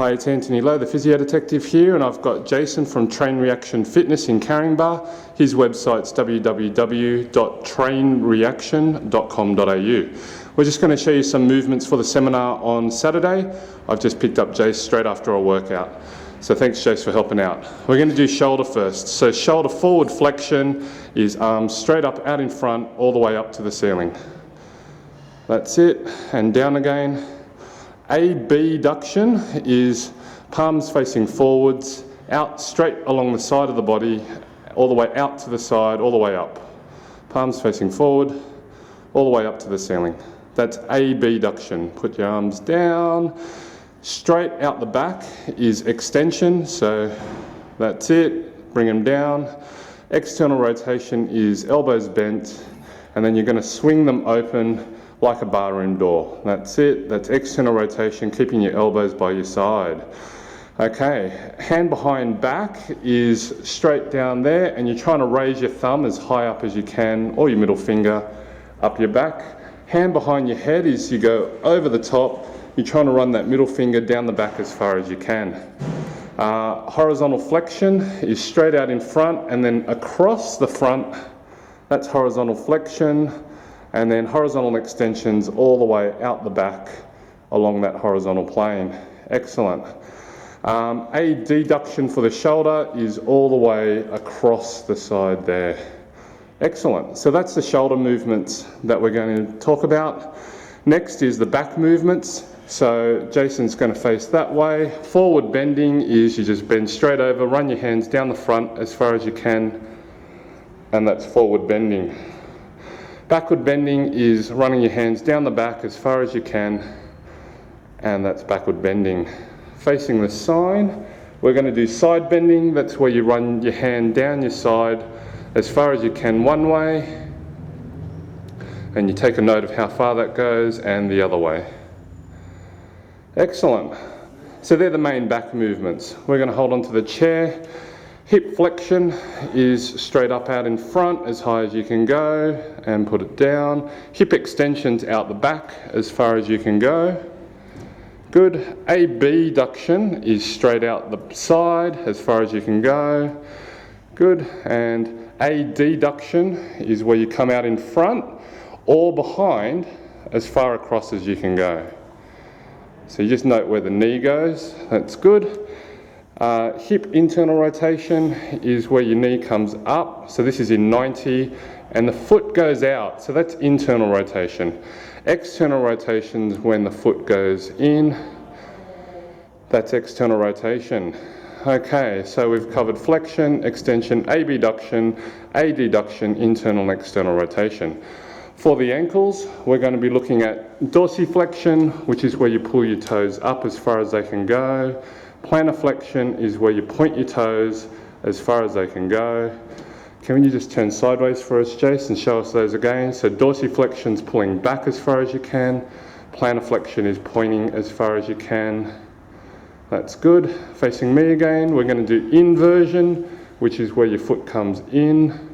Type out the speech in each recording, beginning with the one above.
Hi, it's Anthony Lowe, the physio detective here, and I've got Jason from Train Reaction Fitness in Caringbah. His website's www.trainreaction.com.au. We're just going to show you some movements for the seminar on Saturday. I've just picked up Jace straight after a workout. So thanks, Jace, for helping out. We're going to do shoulder first. So shoulder forward flexion is arms straight up out in front all the way up to the ceiling. That's it, and down again. Abduction is palms facing forwards, out straight along the side of the body, all the way out to the side, all the way up. Palms facing forward, all the way up to the ceiling. That's abduction. Put your arms down. Straight out the back is extension, so that's it. Bring them down. External rotation is elbows bent, and then you're going to swing them open like a barroom door. That's it. That's external rotation, keeping your elbows by your side. Okay, hand behind back is straight down there, and you're trying to raise your thumb as high up as you can, or your middle finger up your back. Hand behind your head is you go over the top. You're trying to run that middle finger down the back as far as you can. Horizontal flexion is straight out in front and then across the front. That's horizontal flexion. And then horizontal extensions all the way out the back along that horizontal plane. Excellent. Adduction for the shoulder is all the way across the side there. Excellent. So that's the shoulder movements that we're going to talk about. Next is the back movements. So Jason's going to face that way. Forward bending is you just bend straight over, run your hands down the front as far as you can, and that's forward bending. Backward bending is running your hands down the back as far as you can, and that's backward bending. Facing the side, we're going to do side bending. That's where you run your hand down your side as far as you can one way, and you take a note of how far that goes, and the other way. Excellent. So they're the main back movements. We're going to hold onto the chair. Hip flexion is straight up out in front as high as you can go and put it down. Hip extensions out the back as far as you can go. Good. Abduction is straight out the side as far as you can go. Good. And adduction is where you come out in front or behind as far across as you can go. So you just note where the knee goes. That's good. Hip internal rotation is where your knee comes up. So this is in 90 and the foot goes out. So that's internal rotation. External rotation is when the foot goes in. That's external rotation. Okay, so we've covered flexion, extension, abduction, adduction, internal and external rotation. For the ankles, we're going to be looking at dorsiflexion, which is where you pull your toes up as far as they can go. Plantarflexion is where you point your toes as far as they can go. Can you just turn sideways for us, Jace, and show us those again? So dorsiflexion is pulling back as far as you can. Plantarflexion is pointing as far as you can. That's good. Facing me again, we're going to do inversion, which is where your foot comes in.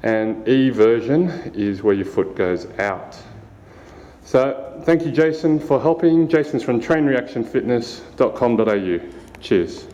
And eversion is where your foot goes out. So thank you, Jason, for helping. Jason's from trainreactionfitness.com.au. Cheers.